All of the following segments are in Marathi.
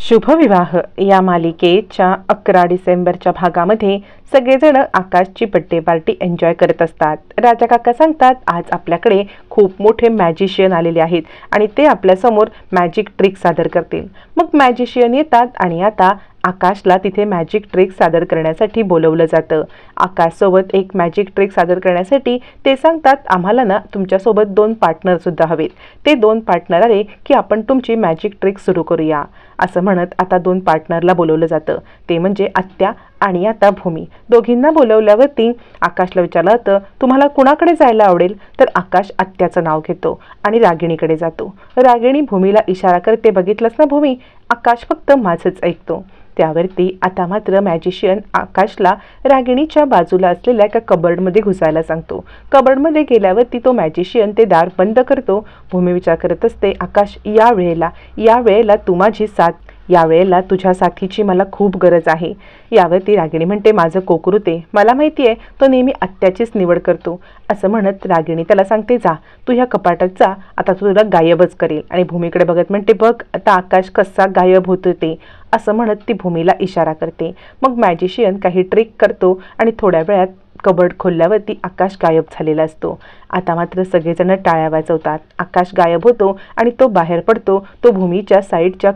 शुभविवाह या मालिकेच्या 11 डिसेंबरच्या भागामध्ये सगळेजण आकाशची बर्थडे पार्टी एन्जॉय करत असतात. राजा काका सांगतात, आज आपल्याकडे खूप मोठे मॅजिशियन आलेले आहेत आणि ते आपल्यासमोर मॅजिक ट्रिक सादर करतील. मग मॅजिशियन येतात आणि आता आकाशला तिथे मॅजिक ट्रिक सादर करण्यासाठी बोलवलं जातं. आकाशसोबत एक मॅजिक ट्रिक सादर करण्यासाठी ते सांगतात, आम्हाला ना तुमच्यासोबत 2 पार्टनरसुद्धा हवेत. ते 2 पार्टनर आले की आपण तुमची मॅजिक ट्रिक सुरू करूया. असं म्हणत आता 2 पार्टनरला बोलवलं जातं. ते म्हणजे आत्या आणि आता भूमी. दोघींना बोलवल्यावरती आकाशला विचारलं जातं, तुम्हाला कुणाकडे जायला आवडेल? तर आकाश आत्याचं नाव घेतो आणि रागिणीकडे जातो. रागिणी भूमीला इशारा करते, बघितलंस ना भूमी, आकाश फक्त माझंच ऐकतो. त्यावरती आता मात्र मॅजिशियन आकाशला रागिणीच्या बाजूला असलेल्या एका कबर्डमध्ये घुसायला सांगतो. कबर्डमध्ये गेल्यावरती तो मॅजिशियन ते दार बंद करतो. भूमी विचार करत असते, आकाश या वेळेला तू माझी साथ, यावेळेला तुझ्या साथीची मला खूप गरज आहे. यावरती रागिणी म्हणते, माझं कोकरू ते मला माहिती आहे, तो नेहमी आत्याचीच निवड करतो. असं म्हणत रागिणी त्याला सांगते, जा तू ह्या कपाटात जा, आता तुला गायबच करेल. आणि भूमीकडे बघत म्हणते, बघ आता आकाश कसा गायब होतो ते. असं म्हणत ती भूमीला इशारा करते. मग मॅजिशियन काही ट्रिक करतो आणि थोड्या वेळात कबर्ड खोलल्यावरती आकाश गायब झालेला असतो. आता मात्र सगळेजण टाळ्या वाजवतात. आकाश गायब होतो आणि तो बाहेर पडतो. तो भूमीच्या साईडच्या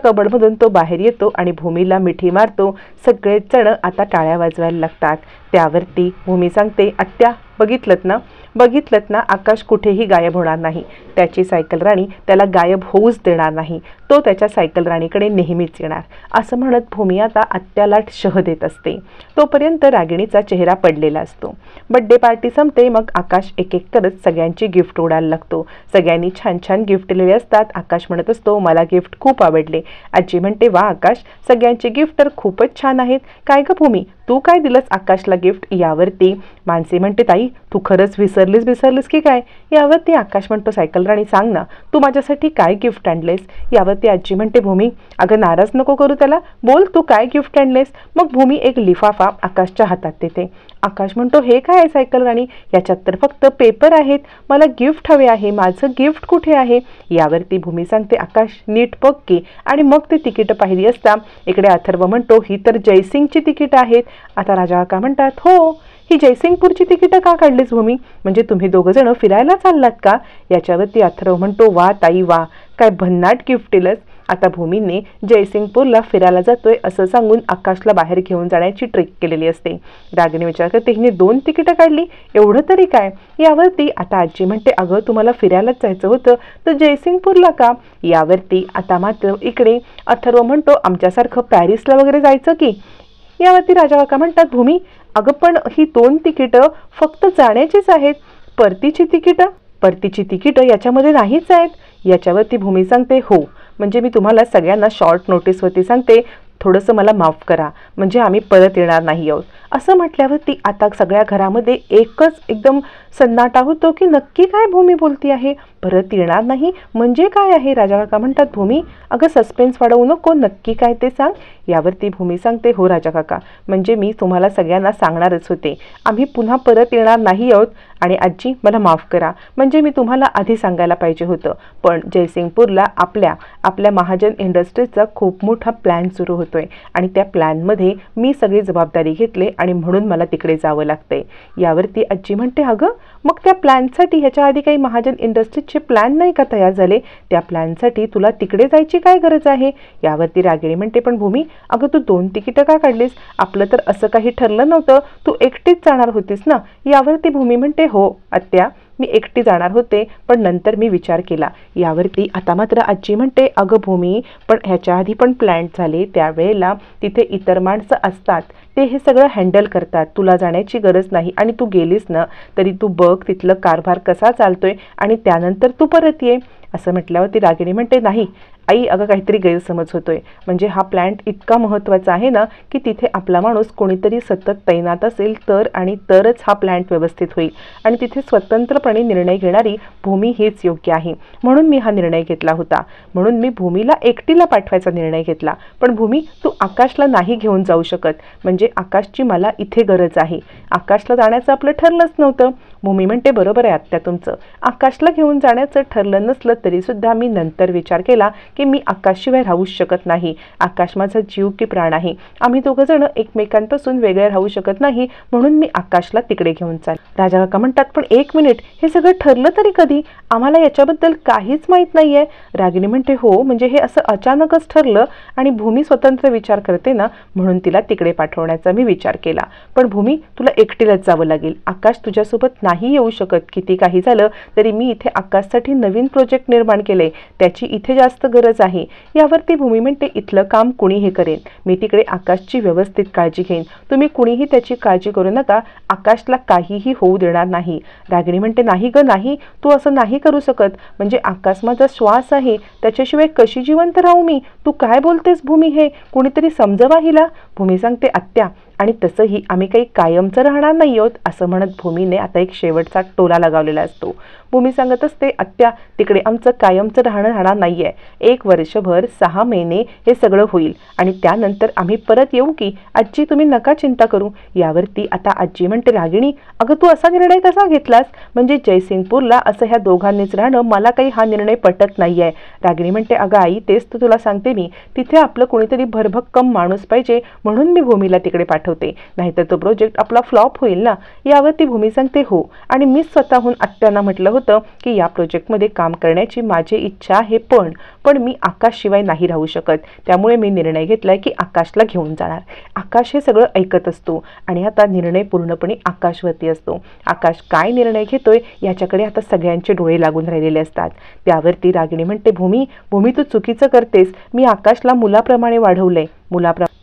कबर्डमधून तो बाहेर येतो आणि भूमीला मिठी मारतो. सगळेजण आता टाळ्या वाजवायला लागतात. त्यावरती भूमी सांगते, आत्या बघितलत ना आकाश कुठेही गायब होणार नाही. त्याची सायकल राणी त्याला गायब होऊच देणार नाही. तो त्याच्या सायकल राणीकडे नेहमीच येणार. असं म्हणत भूमी आता आत्याला शह देत असते. तोपर्यंत रागिणीचा चेहरा पडलेला असतो. बड्डे पार्टी संपते. मग आकाश एक एक करत सगळ्यांची गिफ्ट उडायला लागतो. सगळ्यांनी छान छान गिफ्ट दिलेले असतात. आकाश म्हणत असतो, मला गिफ्ट खूप आवडले. आजी म्हणते, वा आकाश, सगळ्यांचे गिफ्ट तर खूपच छान आहेत. काय ग भूमी, तू काय दिलंस आकाशला गिफ्ट? यावरती मानसी म्हणते, ताई तू खरंच विसरलीस की काय? यावरती आकाश म्हणतो, सायकल राणी सांग ना, तू माझ्यासाठी काय गिफ्ट आणलेस? यावरती आजी म्हणते, भूमी अगं नाराज नको करू त्याला, बोल तू काय गिफ्ट आणलेस? मग भूमी एक लिफाफा आकाशच्या हातात देते. आकाश म्हणतो, हे काय आहे सायकल राणी? याच्यात तर फक्त पेपर आहेत. मला गिफ्ट हवे आहे, माझं गिफ्ट कुठे आहे? यावरती भूमी सांगते, आकाश नीट बघ की. आणि मग ते तिकीट पाहिली असता इकडे अथर्व म्हणतो, ही तर जयसिंगची तिकीट आहेत. आता राजा काका म्हणतात, हो, ही जयसिंगपूरची तिकीटं का काढलीस भूमी? म्हणजे तुम्ही दोघं जण फिरायला चाललात का? याच्यावरती अथर्व म्हणतो, वा ताई वा, काय भन्नाट गिफ्ट दिलंस. आता भूमीने जयसिंगपूरला फिरायला जातोय असं सांगून आकाशला बाहेर घेऊन जाण्याची ट्रिक केलेली असते. रागिणी विचार करते, हिने 2 तिकीटं काढली, एवढं तरी काय? यावरती आता आजी म्हणते, अगं तुम्हाला फिरायलाच जायचं होतं तर जयसिंगपूरला का? यावरती आता मात्र इकडे अथर्व म्हणतो, आमच्यासारखं पॅरिसला वगैरे जायचं की? यावरती राजा काका म्हणतात, भूमी अगं पण ही 2 तिकीटं फक्त जाण्याचीच आहेत, परतीची तिकीटं याच्यामध्ये नाहीच आहेत. याच्यावरती भूमी सांगते, हो, म्हणजे मी तुम्हाला सगळ्यांना शॉर्ट नोटीसवरती सांगते, थोडंसं मला माफ करा, म्हणजे आम्ही परत येणार नाही आहोत. असं म्हटल्यावरती आता सगळ्या घरामध्ये एकच एकदम सन्नाटा होतो की नक्की काय भूमी बोलती आहे? परत येणार नाही म्हणजे काय आहे? राजा काका म्हणतात, भूमी अगं सस्पेन्स वाढवू नको, नक्की काय ते सांग. यावरती भूमी सांगते, हो राजा काका, म्हणजे मी तुम्हाला सगळ्यांना सांगणारच होते, आम्ही पुन्हा परत येणार नाही आहोत. आणि आजी मला माफ करा, म्हणजे मी तुम्हाला आधी सांगायला पाहिजे होतं. पण जयसिंगपूरला आपल्या महाजन इंडस्ट्रीजचा खूप मोठा प्लॅन सुरू होतोय आणि त्या प्लॅनमध्ये मी सगळी जबाबदारी घेतली आणि म्हणून मला तिकडे जावं लागतंय. यावरती आजी म्हणते, अगं मग त्या प्लॅनसाठी ह्याच्या आधी काही महाजन इंडस्ट्रीजचे प्लॅन नाही का तयार झाले? त्या प्लॅनसाठी तुला तिकडे जायची काय गरज आहे? यावरती रागिणी म्हणते, पण भूमी अगं तू 2 तिकीटं का काढलीस? आपलं तर असं काही ठरलं नव्हतं, तू एकटीच जाणार होतीस ना? यावरती भूमी म्हणते, हो आत्या, मी एकटी जाणार होते, पण नंतर मी विचार केला. यावरती आता मात्र आजी म्हणते, अगं भूमी पण ह्याच्या आधी पण प्लॅन झाले, त्यावेळेला तिथे इतर माणसं असतात, ते हे सगळं हँडल करतात, तुला जाण्याची गरज नाही. आणि तू गेलीस ना तरी तू बघ तिथलं कारभार कसा चालतोय आणि त्यानंतर तू परत ये. असं म्हटल्यावर ती रागिणी म्हणते, नाही आई, अगं काहीतरी गैरसमज होतोय, म्हणजे हा प्लॅन्ट इतका महत्त्वाचा आहे ना की तिथे आपला माणूस कोणीतरी सतत तैनात असेल तरच हा प्लॅन्ट व्यवस्थित होईल आणि तिथे स्वतंत्रपणे निर्णय घेणारी भूमी हीच योग्य आहे. म्हणून मी हा निर्णय घेतला होता, म्हणून मी भूमीला एकटीला पाठवायचा निर्णय घेतला. पण भूमी तू आकाशला नाही घेऊन जाऊ शकत, म्हणजे आकाशची मला इथे गरज आहे. आकाशला जाण्याचं आपलं ठरलंच नव्हतं, भूमी म्हणते बरोबर आहे आत्या तुमचं. आकाशला घेऊन जाण्याचं ठरलं नसलं तरी सुद्धा मी नंतर विचार केला की मी आकाशशिवाय राहूच शकत नाही. आकाश माझा जीव की प्राण आहे. आम्ही दोघं जण एकमेकांपासून वेगळे राहू शकत नाही, म्हणून मी आकाशला तिकडे घेऊन चाल. राजा काका म्हणतात पण एक मिनिट, हे सगळं ठरलं तरी कधी? आम्हाला याच्याबद्दल काहीच माहीत नाहीये. रागिणी म्हणते हो, म्हणजे हे असं अचानकच ठरलं आणि भूमी स्वतंत्र विचार करते ना, म्हणून तिला तिकडे पाठवण्याचा मी विचार केला. पण भूमी तुला एकटीलाच जावं लागेल. आकाश तुझ्यासोबत नाही येऊ शकत. किती काही झालं तरी मी इथे आकाशसाठी नवीन प्रोजेक्ट निर्माण केले, त्याची इथे जास्त गरज आहे. यावरती भूमी म्हणते इथलं काम कुणीही करेन, मी तिकडे आकाशची व्यवस्थित काळजी घेईन. तुम्ही कुणीही त्याची काळजी करू नका. आकाशला काहीही होऊ देणार नाही. रागिणी म्हणते नाही ग नाही, तू असं नाही करू शकत. म्हणजे आकाश माझा श्वास आहे, त्याच्याशिवाय कशी जिवंत राहू मी? तू काय बोलतेस भूमी? हे कुणीतरी समजवा हिला. भूमी सांगते आत्या, आणि तसंही आम्ही काही कायमचं राहणार नाही आहोत, असं म्हणत भूमीने आता एक शेवटचा टोला लगावलेला असतो. भूमी सांगत असते आत्या, तिकडे आमचं कायमचं राहणार नाहीये. 1 वर्षभर 6 महिने हे सगळं होईल आणि त्यानंतर आम्ही परत येऊ की. आजी तुम्ही नका चिंता करू. यावरती आता आजी म्हणते रागिणी, अगं तू असा निर्णय कसा घेतलास? म्हणजे जयसिंगपूरला असं ह्या दोघांनीच राहणं, मला काही हा निर्णय पटत नाहीये. रागिणी म्हणते अगं आई, तेच तर तुला सांगते मी. तिथे आपलं कोणीतरी भरभक्कम माणूस पाहिजे, म्हणून मी भूमीला तिकडे पाठवते, नाहीतर तो प्रोजेक्ट आपला फ्लॉप होईल ना. यावरती भूमी सांगते हो, आणि मी स्वतःहून आत्यांना म्हटलं होतं की या प्रोजेक्टमध्ये काम करण्याची माझी इच्छा आहे, पण मी आकाशशिवाय नाही राहू शकत. त्यामुळे मी निर्णय घेतलाय की आकाशला घेऊन जाणार. आकाश हे सगळं ऐकत असतो आणि आता निर्णय पूर्णपणे आकाशवरती असतो. आकाश काय निर्णय घेतोय याच्याकडे आता सगळ्यांचे डोळे लागून राहिलेले असतात. त्यावरती रागिणी म्हणते भूमी तू चुकीचं करतेस. मी आकाशला मुलाप्रमाणे वाढवलंय,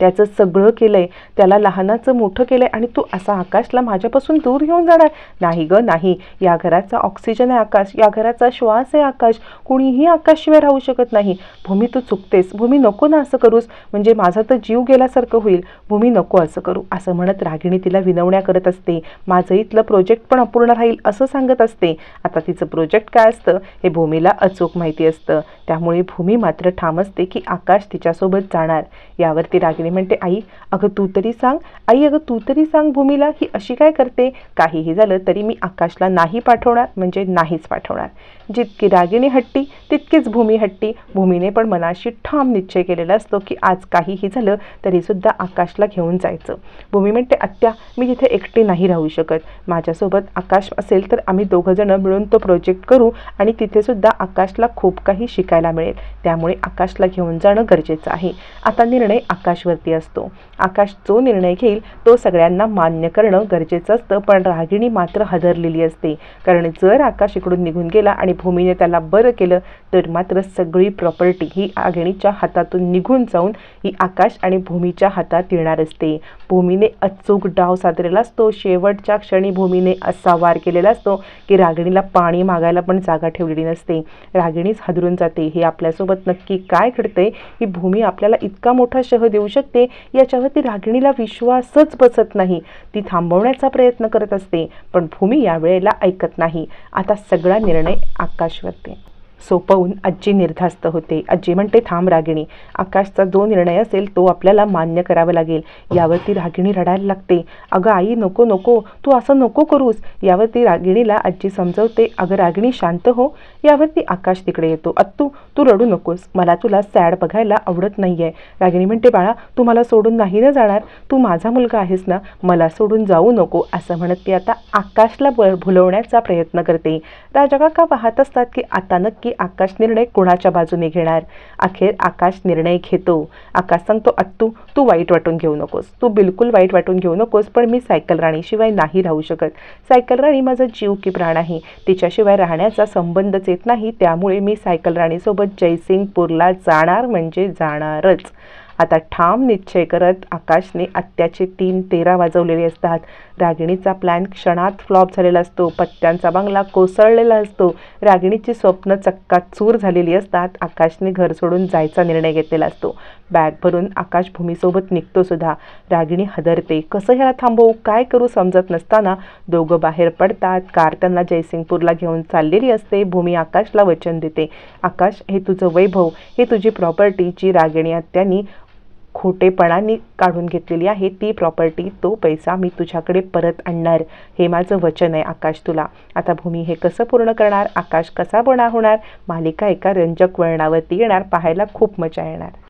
त्याचं सगळं केलंय, त्याला लहानाचं मोठं केलंय, आणि तू असा आकाशला माझ्यापासून दूर घेऊन जाणार? नाही ग नाही. या घराचा ऑक्सिजन आहे आकाश, या घराचा श्वास आहे आकाश. कुणीही आकाशशिवाय राहू शकत नाही. भूमी तू चुकतेस. भूमी नको ना असं करूस, म्हणजे माझा तर जीव गेल्यासारखं होईल. भूमी नको असं करू, असं म्हणत रागिणी तिला विनवण्या करत असते. माझं इथलं प्रोजेक्ट पण अपूर्ण राहील असं सांगत असते. आता तिचं प्रोजेक्ट काय असतं हे भूमीला अचूक माहिती असतं. त्यामुळे भूमी मात्र ठाम असते की आकाश तिच्यासोबत जाणार. यावरती रागिणी म्हणते आई अगं तू तरी सांग, आई अगं तू तरी सांग भूमीला, ही अशी काय करते? काहीही झालं तरी मी आकाशला नाही पाठवणार म्हणजे नाहीच पाठवणार. जितकी रागिणी हट्टी तितकीच भूमी हट्टी. भूमीने पण मनाशी ठाम निश्चय केलेला असतो की आज काहीही झालं तरी सुद्धा आकाशला घेऊन जायचं. भूमी म्हणते आत्या मी तिथे एकटी नाही राहू शकत. माझ्यासोबत आकाश असेल तर आम्ही दोघं जण मिळून तो प्रोजेक्ट करू आणि तिथे सुद्धा आकाशला खूप काही शिकायला मिळेल. त्यामुळे आकाशला घेऊन जाणं गरजेचं आहे. आता निर्णय आकाशवरती असतो. आकाश जो निर्णय घेईल तो सगळ्यांना मान्य करणं गरजेचं असतं. पण रागिणी मात्र हादरलेली असते, कारण जर आकाश इकडून निघून गेला आणि भूमीने त्याला बरं केलं तर मात्र सगळी प्रॉपर्टी ही रागिणीच्या हातातून निघून जाऊन ही आकाश आणि भूमीच्या हातात येणार असते. भूमीने अचूक डाव साधलेला असतो. शेवटच्या क्षणी भूमीने असा वार केलेला असतो की रागिणीला पाणी मागायला पण जागा ठेवलेली नसते. रागिणीच हादरून जाते. हे आपल्यासोबत नक्की काय घडतंय? ही भूमी आपल्याला इतका मोठा शह देऊ शकते याच्यावरती रागिणीला विश्वासच बसत नाही. ती थांबवण्याचा प्रयत्न करत असते, पण भूमी यावेळेला ऐकत नाही. आता सगळा निर्णय आकाशवरती सोपवून आजी निर्धास्त होते. आजी म्हणते थांब रागिणी, आकाशचा जो निर्णय असेल तो आपल्याला मान्य करावा लागेल. यावरती रागिणी रडायला लागते. अगं आई नको नको, तू असं नको करूस. यावरती रागिणीला आजी समजवते अगं रागिणी शांत हो. यावरती आकाश तिकडे येतो. अत्तू तू रडू नकोस, मला तुला सॅड बघायला आवडत नाहीये. रागिणी म्हणते बाळा तू मला सोडून नाही ना जाणार, तू माझा मुलगा आहेस ना, मला सोडून जाऊ नको, असं म्हणत ती आता आकाशला भुलवण्याचा प्रयत्न करते. राजा काका पाहत असतात की आता नक्की आकाश निर्णय कोणाच्या बाजूने घेणार. अखेर आकाश निर्णय घेतो. आकाश सांगतो अत्तू तू वाईट वाटून घेऊ नकोस, तू बिलकुल वाईट वाटून घेऊ नकोस, पण मी सायकल राणीशिवाय नाही राहू शकत. सायकल राणी माझा जीव की प्राण आहे, तिच्याशिवाय राहण्याचा संबंधच येत नाही. त्यामुळे मी सायकल राणीसोबत जयसिंगपूरला जाणार म्हणजे जाणारच. आता ठाम निश्चय करत आकाशने आत्याचे 3:13 वाजवलेले असतात. रागिणीचा प्लॅन क्षणात फ्लॉप झालेला असतो. पत्त्यांचा बंगला कोसळलेला असतो. रागिणीची स्वप्न चक्काचूर झालेली असतात. आकाशने घर सोडून जायचा निर्णय घेतलेला असतो. बॅग भरून आकाश भूमीसोबत निघतो सुद्धा. रागिणी हदरते. कसं ह्याला थांबवू, काय करू समजत नसताना दोघं बाहेर पडतात. कार त्यांना जयसिंगपूरला घेऊन चाललेली असते. भूमी आकाशला वचन देते, आकाश हे तुझं वैभव, हे तुझी प्रॉपर्टी जी रागिणी आत्यांनी खोटेपणाने काढून घेतलेली आहे ती प्रॉपर्टी, तो पैसा मी तुझ्याकडे परत आणणार, हे माझं वचन आहे आकाश तुला. आता भूमी हे कसं पूर्ण करणार, आकाश कसा बना होणार, मालिका एका रंजक वळणावरती येणार, पाहायला खूप मजा येणार.